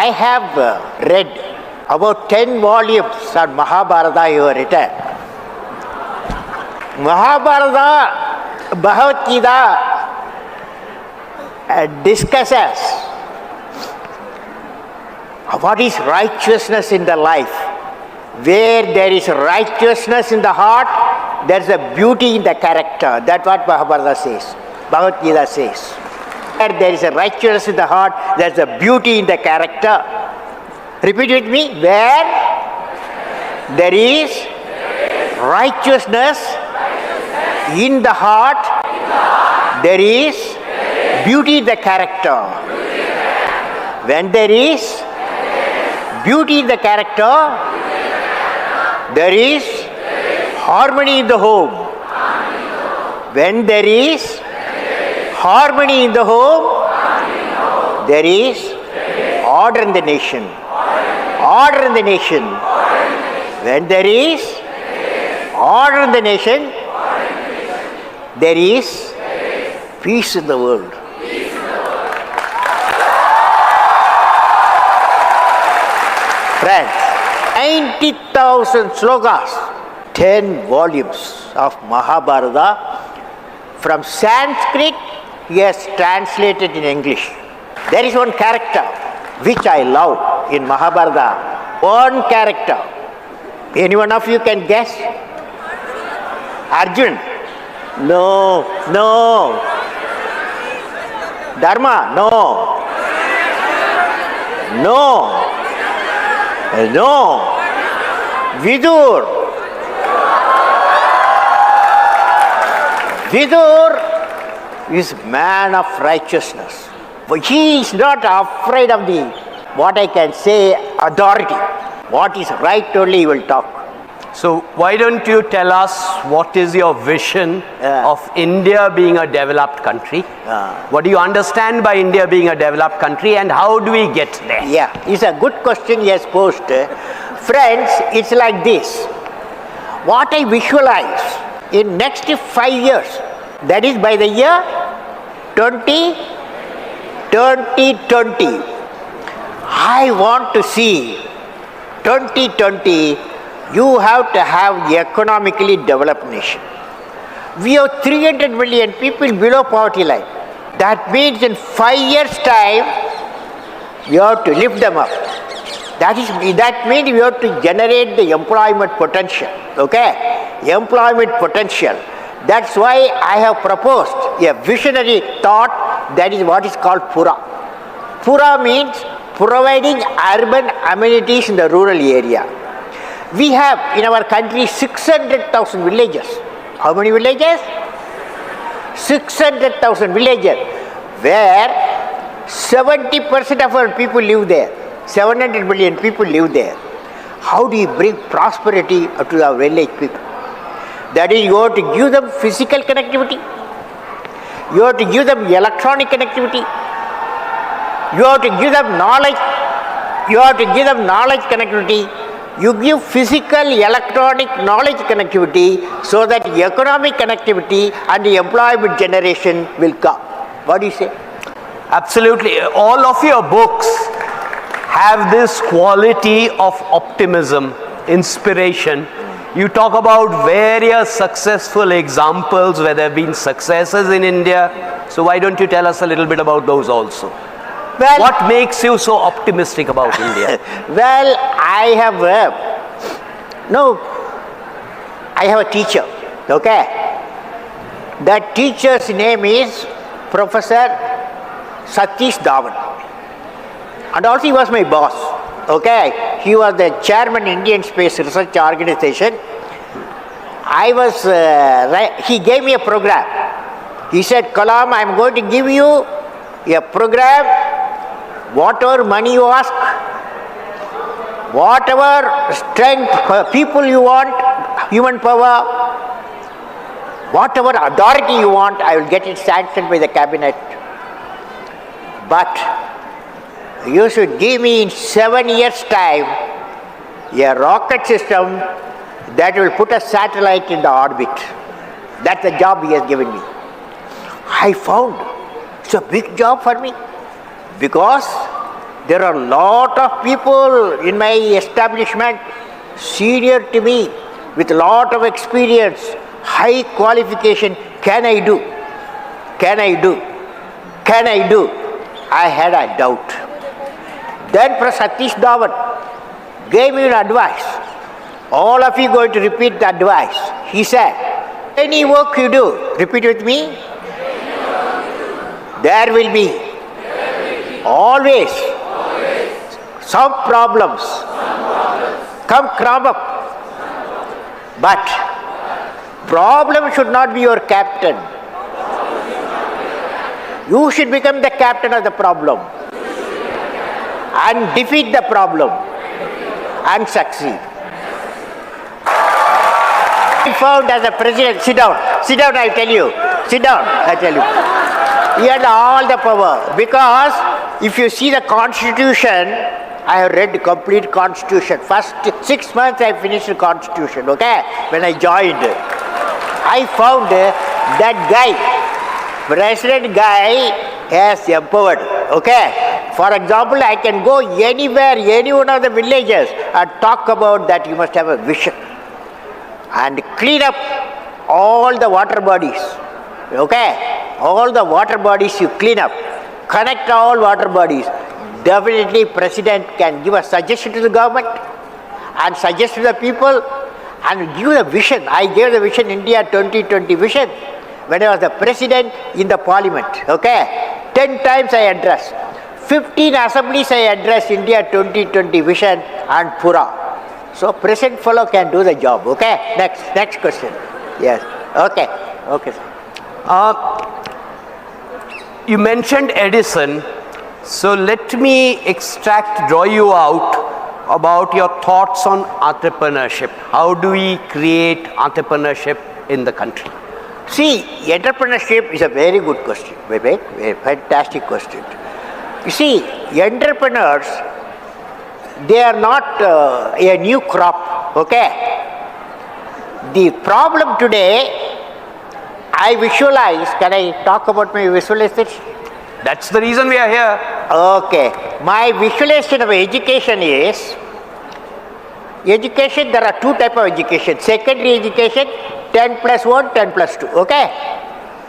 I have read about 10 volumes on Mahabharata you have written. Mahabharata, Bhagavad Gita discusses what is righteousness in the life. Where there is righteousness in the heart, there is a beauty in the character. That's what Mahabharata says. Bhagavad Gita says. Where there is a righteousness in the heart, there is a beauty in the character. Repeat with me. Where there is righteousness in the heart, there is beauty in the character. When there is beauty in the character, there is harmony in the home. When there is harmony in the home, there is order in the nation. Order in the nation. When there is order in the nation, there is peace in the world. Friends, 90,000 slokas, 10 volumes of Mahabharata. From Sanskrit, he has translated in English. There is one character which I love in Mahabharata. One character. Any one of you can guess? Arjun? No. Dharma? No. Vidur is man of righteousness. But he is not afraid of the, what I can say, authority. What is right only he will talk. So why don't you tell us what is your vision of India being a developed country? What do you understand by India being a developed country and how do we get there? Yeah, it's a good question he has posed. Friends, it's like this. What I visualize in next 5 years, that is by the year 2020, I want to see 2020, you have to have economically developed nation. We have 300 million people below poverty line. That means in 5 years' time, you have to lift them up. That means you have to generate the employment potential. Okay? Employment potential. That's why I have proposed a visionary thought, that is what is called Pura. Pura means providing urban amenities in the rural area. We have in our country 600,000 villages. How many villages? 600,000 villages, where 70% of our people live there. 700 million people live there. How do you bring prosperity to our village people? That is, you have to give them physical connectivity. You have to give them electronic connectivity. You have to give them knowledge. You have to give them knowledge connectivity. You give physical, electronic, knowledge connectivity so that economic connectivity and the employment generation will come. What do you say? Absolutely. All of your books have this quality of optimism, inspiration. You talk about various successful examples where there have been successes in India. So why don't you tell us a little bit about those also? Well, what makes you so optimistic about India? Well, I have a teacher, okay? That teacher's name is Professor Satish Dhawan. And also he was my boss, okay? He was the chairman Indian Space Research Organization. He gave me a program. He said, Kalam, I am going to give you a program. Whatever money you ask, whatever strength, people you want, human power, whatever authority you want, I will get it sanctioned by the cabinet. But you should give me in 7 years' time a rocket system that will put a satellite in the orbit. That's the job he has given me. I found it's a big job for me, because There are a lot of people in my establishment senior to me with a lot of experience, high qualification. Can I do? Can I do? Can I do? I had a doubt. Then Satish Dhawan gave me an advice. All of you going to repeat the advice. He said, any work you do, repeat with me. There will be always some problems come crop up. But problem should not be your captain. You should become the captain of the problem and defeat the problem and succeed. I found as a president, sit down, I tell you, sit down, I tell you. He had all the power, because if you see the constitution, I have read the complete constitution. First 6 months I finished the constitution, okay, when I joined. I found that guy, president guy, has empowered, okay. For example, I can go anywhere, any one of the villages and talk about that you must have a vision. And clean up all the water bodies, okay? All the water bodies you clean up, connect all water bodies. Definitely president can give a suggestion to the government and suggest to the people and give a vision. I gave the vision, India 2020 vision, when I was the president in the parliament, okay? 10 times I addressed. 15 assemblies I addressed India 2020 vision and Pura. So present fellow can do the job, okay? Next question. Yes, okay, sir. You mentioned Edison, so let me draw you out about your thoughts on entrepreneurship. How do we create entrepreneurship in the country? See, entrepreneurship is a very good question, very fantastic question. You see, entrepreneurs, they are not a new crop, okay? The problem today, I visualize, can I talk about my visualization? That's the reason we are here. Okay, my visualization of education is, education, there are two types of education. Secondary education, 10 plus 1, 10 plus 2, okay?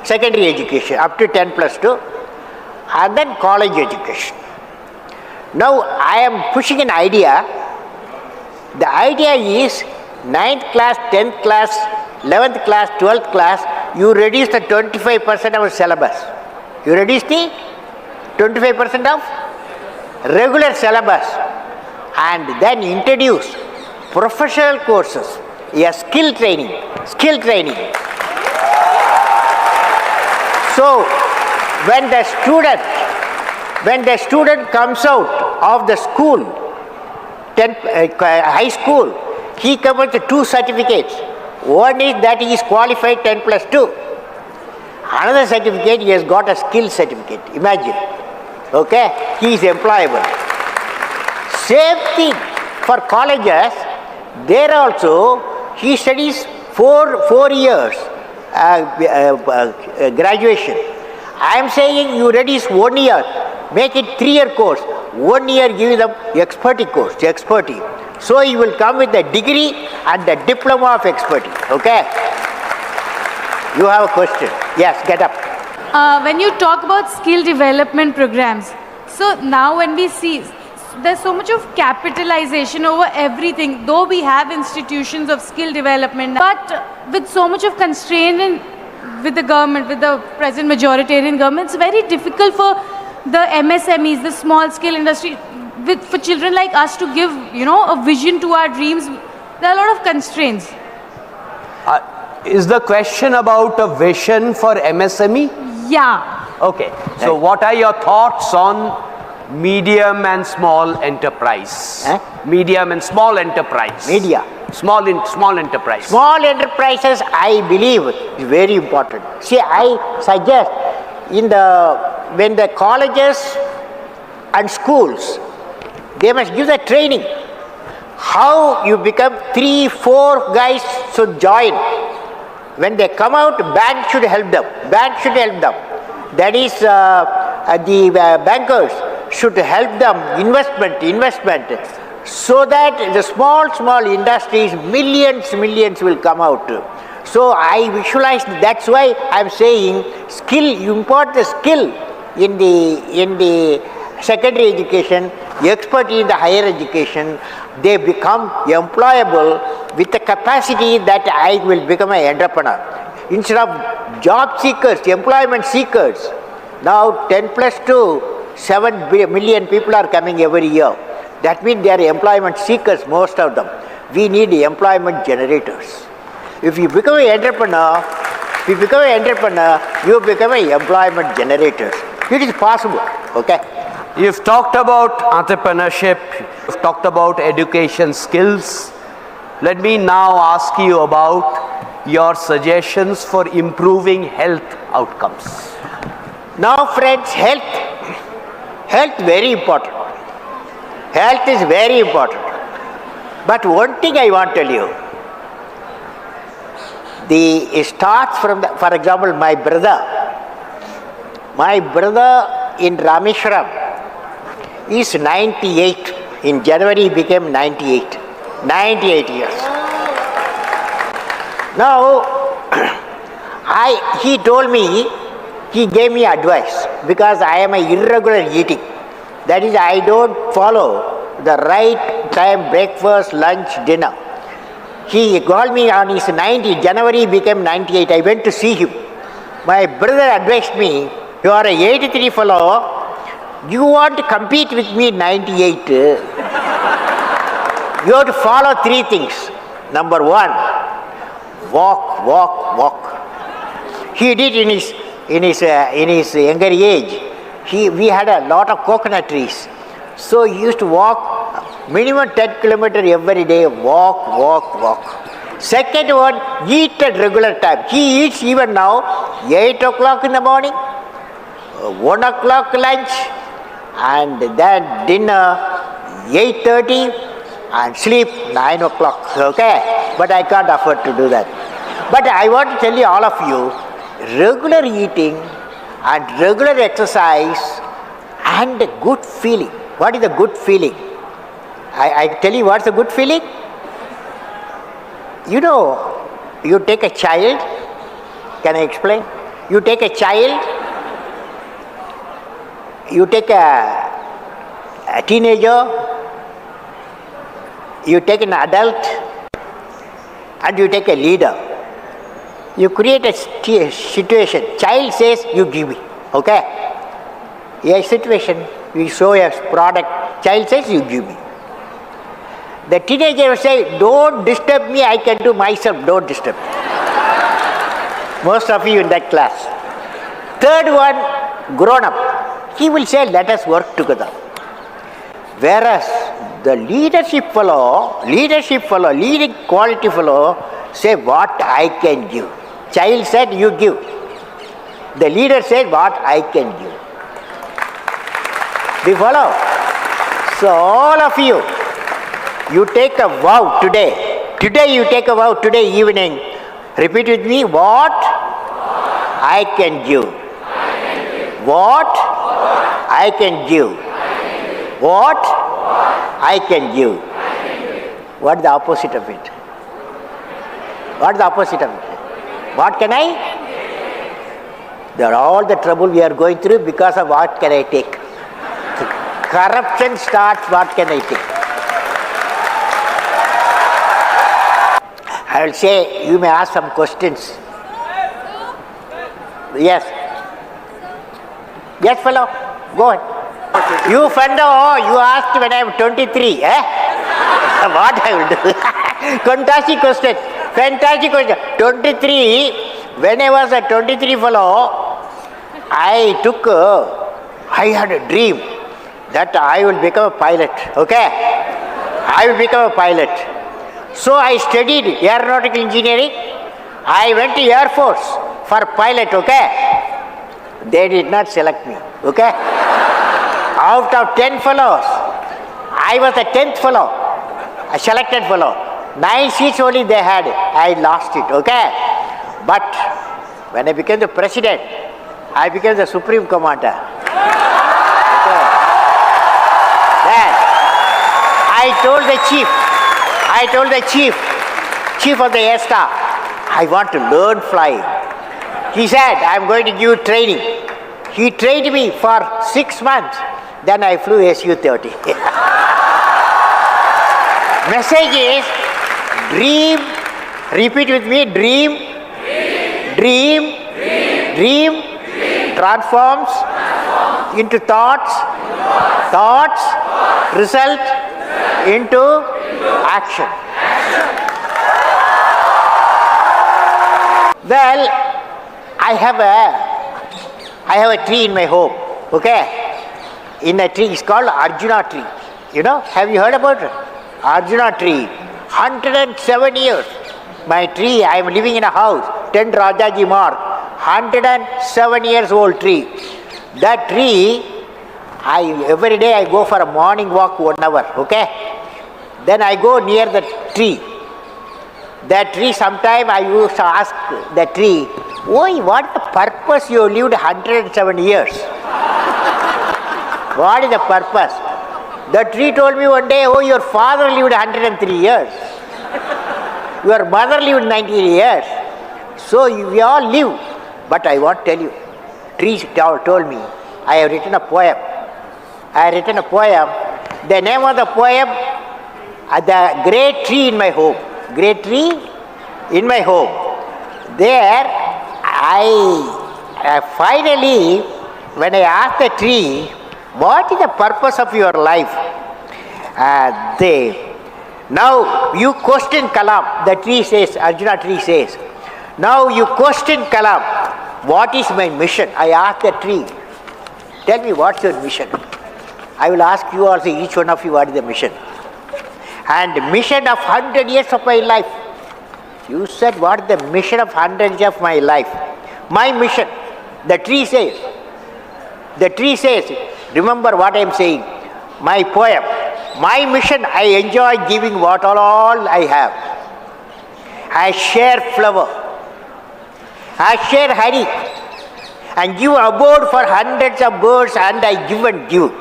Secondary education, up to 10 plus 2. And then college education. Now, I am pushing an idea. The idea is 9th class, 10th class, 11th class, 12th class, you reduce the 25% of syllabus. You reduce the 25% of regular syllabus and then introduce professional courses, skill training. So, when the student comes out of the school, high school, he comes with 2 certificates. One is that he is qualified 10 plus 2. Another certificate, he has got a skill certificate. Imagine. Okay? He is employable. Same thing for colleges. There also, he studies 4 years graduation. I am saying you reduce 1 year, make it 3-year course. 1 year give them expertise course, So you will come with a degree and the diploma of expertise. Okay? You have a question. Yes, get up. When you talk about skill development programs, so now when we see there's so much of capitalization over everything, though we have institutions of skill development, but with so much of constraint with the government, with the present majoritarian government, it's very difficult for the MSMEs, the small scale industry, for children like us to give, a vision to our dreams. There are a lot of constraints. Is the question about a vision for MSME? Yeah. Okay. So what are your thoughts on medium and small enterprise? Medium and small enterprise. Small enterprise. Small enterprises, I believe, is very important. See, I suggest when the colleges and schools, they must give the training. How you become 3-4 guys should join. When they come out, bank should help them. That is, the bankers should help them investment, so that the small industries, millions will come out. So I visualize, that's why I am saying skill, you impart the skill in the secondary education, expertise in the higher education, they become employable with the capacity that I will become an entrepreneur. Instead of job seekers, employment seekers, now 10 plus 2, 7 million people are coming every year. That means they are employment seekers, most of them. We need employment generators. If you become an entrepreneur, you become an employment generator. It is possible, okay? You've talked about entrepreneurship, you've talked about education skills. Let me now ask you about your suggestions for improving health outcomes. Now friends, health very important. Health is very important. But one thing I want to tell you, it starts from, for example, my brother in Rameshwaram is 98. In January he became 98. 98 years. Now, he told me, he gave me advice, because I am a irregular eating. That is, I don't follow the right time, breakfast, lunch, dinner. He called me on his 90, January he became 98. I went to see him. My brother advised me, you are a 83 fellow, you want to compete with me 98. You have to follow 3 things. Number 1, walk. He did in his younger age. We had a lot of coconut trees. So he used to walk minimum 10 kilometers every day, walk. Second one, eat at regular time. He eats even now 8 o'clock in the morning, 1 o'clock lunch, and then dinner 8:30, and sleep 9 o'clock, okay? But I can't afford to do that. But I want to tell you, all of you, regular eating and regular exercise and good feeling. What is the good feeling? I tell you what's the good feeling. You know, you take a child, can I explain? You take a child, you take a teenager, you take an adult, and you take a leader. You create a situation. Child says, you give me, okay? A situation, we show a product, child says, you give me. The teenager will say, don't disturb me, I can do myself, don't disturb me. Most of you in that class. Third one, grown up. He will say, let us work together. Whereas the leadership fellow, leading quality fellow, say what I can give. Child said, you give. The leader said, what I can give. Do you follow? So all of you, you take a vow today. Today you take a vow, today evening. Repeat with me, what I can give. What I can give. What I can give. What is the opposite of it? What is the opposite of it? What can I? They are all the trouble we are going through because of what can I take. Corruption starts, what can I take? I will say, you may ask some questions. Yes. Yes, fellow, go on. You fellow, you asked when I am 23, eh? What I will do? Fantastic question. 23, when I was a 23 fellow, I had a dream that I will become a pilot, okay? I will become a pilot. So I studied aeronautical engineering. I went to Air Force for pilot, okay? They did not select me, okay? Out of 10 fellows, I was the 10th fellow, a selected fellow. 9 seats only they had, I lost it, okay? But when I became the president, I became the supreme commander. Okay. I told the chief of the air staff, I want to learn flying. He said, I'm going to give you training. He trained me for 6 months. Then I flew Su-30. Message is, dream, repeat with me, dream, transforms into thoughts, result into action. Well, I have a tree in my home, okay? In a tree, it's called Arjuna tree. You know, have you heard about it? Arjuna tree, 107 years. My tree, I am living in a house, 10 Rajaji Mark, 107 years old tree. That tree, every day I go for a morning walk 1 hour, okay? Then I go near the tree. That tree, sometime I used to ask the tree, "Oi, what is the purpose you lived 107 years? What is the purpose?" The tree told me one day, "Oh, your father lived 103 years. Your mother lived 90 years. So we all live." But I want to tell you, trees told me, I have written a poem. The name of the poem, the great tree in my home. Great tree in my home. There, I finally, when I asked the tree, what is the purpose of your life? Now you question Kalam. The tree says, Arjuna tree says, now you question Kalam. What is my mission? I asked the tree, tell me what's your mission? I will ask you also, each one of you, what is the mission? And mission of 100 years of my life. You said, what is the mission of 100 years of my life? My mission, the tree says, remember what I am saying, my poem, my mission, I enjoy giving what all I have. I share flower, I share honey, and give abode for hundreds of birds, and I give and give.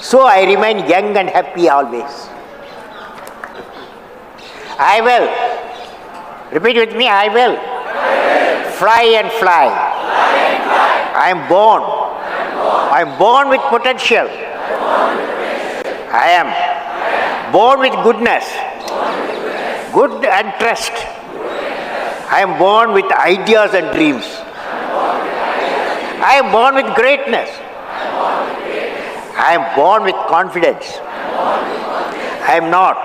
So I remain young and happy always. I will. Repeat with me, I will. Fly and fly. I am born. I am born with potential. I am born with goodness. Good and trust. I am born with ideas and dreams. I am born with greatness. I am born with confidence. I am not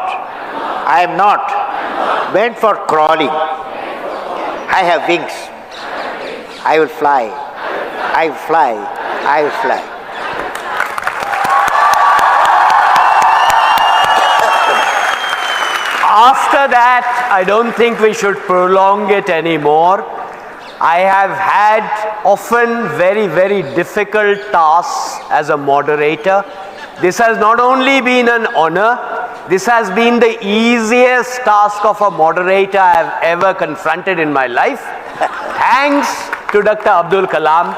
meant for crawling. I have wings. I will fly. I will fly. I will fly. After that, I don't think we should prolong it anymore. I have had often very, very difficult tasks as a moderator. This has not only been an honor, this has been the easiest task of a moderator I have ever confronted in my life. Thanks to Dr. Abdul Kalam.